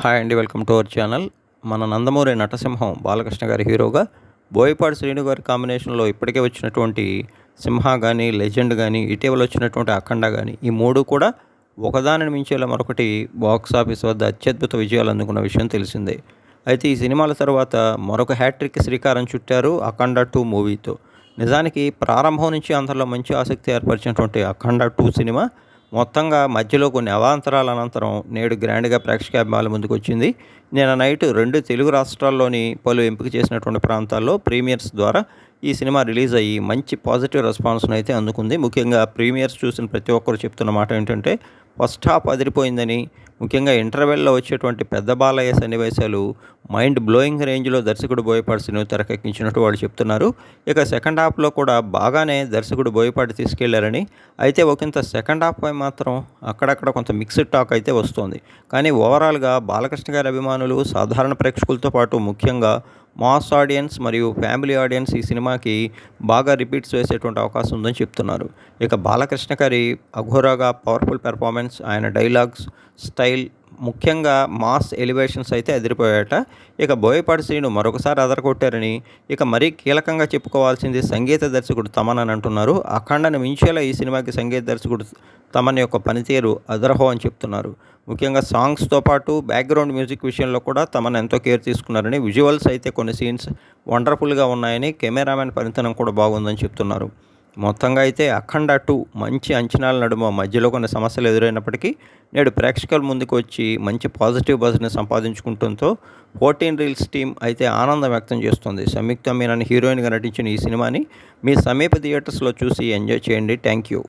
Hi అండి, welcome to our channel. మన నందమూరి నటసింహం బాలకృష్ణ గారి హీరోగా బోయపాటి శ్రీను గారి కాంబినేషన్లో ఇప్పటికే వచ్చినటువంటి సింహ కానీ, లెజెండ్ కానీ, ఇటీవల వచ్చినటువంటి అఖండ కానీ, ఈ మూడు కూడా ఒకదానిని మించేలా మరొకటి బాక్స్ ఆఫీస్ వద్ద అత్యద్భుత విజయాలు అందుకున్న విషయం తెలిసిందే. అయితే ఈ సినిమాల తర్వాత మరొక హ్యాట్రిక్ శ్రీకారం చుట్టారు అఖండ 2 మూవీతో. నిజానికి ప్రారంభం నుంచి అందరిలో మంచి ఆసక్తి ఏర్పరిచినటువంటి అఖండ 2 సినిమా మొత్తంగా మధ్యలో కొన్ని అవాంతరాల అనంతరం నేడు గ్రాండ్గా ప్రేక్షకాభిమానుల ముందుకు వచ్చింది. నిన్న నైట్ 2 తెలుగు రాష్ట్రాల్లోని పలు ఎంపిక చేసినటువంటి ప్రాంతాల్లో ప్రీమియర్స్ ద్వారా ఈ సినిమా రిలీజ్ అయ్యి మంచి పాజిటివ్ రెస్పాన్స్ను అయితే అందుకుంది. ముఖ్యంగా ప్రీమియర్స్ చూసిన ప్రతి ఒక్కరు చెప్తున్న మాట ఏంటంటే ఫస్ట్ హాఫ్ అదిరిపోయిందని, ముఖ్యంగా ఇంటర్వెల్లో వచ్చేటువంటి పెద్ద బాలయ్య సన్నివేశాలు మైండ్ బ్లోయింగ్ రేంజ్లో దర్శకుడు బోయపాటి శ్రీను తెరకెక్కించినట్టు వాళ్ళు చెప్తున్నారు. ఇక సెకండ్ హాఫ్లో కూడా బాగానే దర్శకుడు బోయపాటి తీసుకెళ్లారని, అయితే ఒకంత సెకండ్ హాఫ్ పై మాత్రం అక్కడక్కడ కొంత మిక్స్డ్ టాక్ అయితే వస్తుంది. కానీ ఓవరాల్గా బాలకృష్ణ గారి అభిమానులు, సాధారణ ప్రేక్షకులతో పాటు ముఖ్యంగా మాస్ ఆడియన్స్ మరియు ఫ్యామిలీ ఆడియన్స్ ఈ సినిమాకి బాగా రిపీట్స్ వేసేటువంటి అవకాశం ఉందని చెప్తున్నారు. ఇక బాలకృష్ణ గారి అఘోరాగా పవర్ఫుల్ పెర్ఫార్మెన్స్, ఆయన డైలాగ్స్, స్టైల్, ముఖ్యంగా మాస్ ఎలివేషన్స్ అయితే అదిరిపోయాట. ఇక బోయపాటి శ్రీను మరొకసారి అదరగొట్టారని, ఇక మరీ కీలకంగా చెప్పుకోవాల్సింది సంగీత దర్శకుడు తమన్ అని అంటున్నారు. అఖండను మించేలా ఈ సినిమాకి సంగీత దర్శకుడు తమన్ యొక్క పనితీరు అదరహో అని చెప్తున్నారు. ముఖ్యంగా సాంగ్స్తో పాటు బ్యాక్గ్రౌండ్ మ్యూజిక్ విషయంలో కూడా తమన్ ఎంతో కేర్ తీసుకున్నారని, విజువల్స్ అయితే కొన్ని సీన్స్ వండర్ఫుల్గా ఉన్నాయని, కెమెరామెన్ పనితనం కూడా బాగుందని చెప్తున్నారు. మొత్తంగా అయితే అఖండ 2 మంచి అంచనాల నడుమ మధ్యలో కొన్ని సమస్యలు ఎదురైనప్పటికీ నేడు ప్రేక్షకుల ముందుకు వచ్చి మంచి పాజిటివ్ బజ్ని సంపాదించుకుంటంతో 14 రీల్స్ టీం అయితే ఆనందం వ్యక్తం చేస్తుంది. సంయుక్త మీనన్ హీరోయిన్గా నటించిన ఈ సినిమాని మీ సమీప థియేటర్స్లో చూసి ఎంజాయ్ చేయండి. Thank you.